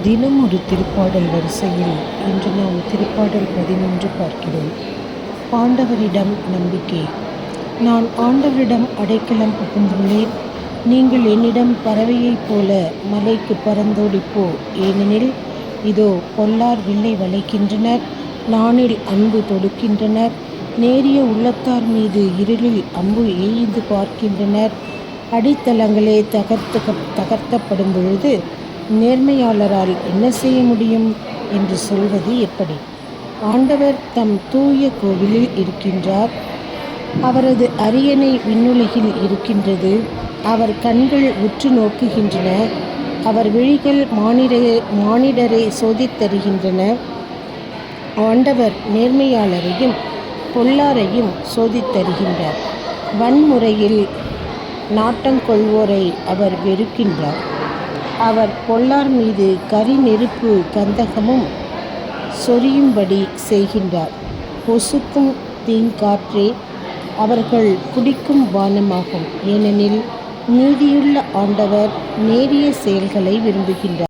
தினம் ஒரு திருப்பாடல் வரிசையில் இன்று நாம் திருப்பாடல் 11 பார்க்கிறோம். ஆண்டவரிடம் நம்பிக்கை. நான் ஆண்டவரிடம் அடைக்கலம் புகுந்துள்ளேன். நீங்கள் என்னிடம் பறவையைப் போல மலைக்கு பறந்தோடிப்போ. ஏனெனில் இதோ பொல்லார் வில்லை வளைக்கின்றனர், நாணில் அன்பு தொடுக்கின்றனர், நேரிய உள்ளத்தார் மீது இருளில் அம்பு எய்து பார்க்கின்றனர். அடித்தளங்களே தகர்த்தப்படும் பொழுது நேர்மையாளரால் என்ன செய்ய முடியும் என்று சொல்வது எப்படி? ஆண்டவர் தம் தூய கோவிலில் இருக்கின்றார். அவரது அரியணை விண்ணுலகில் இருக்கின்றது. அவர் கண்கள் உற்று நோக்குகின்றன. அவர் விழிகள் மானிடரை சோதித்தருகின்றன. ஆண்டவர் நேர்மையாளரையும் பொல்லாரையும் சோதித்தருகின்றார். வன்முறையில் நாட்டங்கொள்வோரை அவர் வெறுக்கின்றார். அவர் பொல்லார் மீது கரி நெருப்பு கந்தகமும் சொரியும்படி செய்கின்றார். பொசுக்கும் தீங்காற்றே அவர்கள் குடிக்கும் பானமாகும். ஏனெனில் நீதியுள்ள ஆண்டவர் நேரிய செயல்களை விரும்புகின்றார்.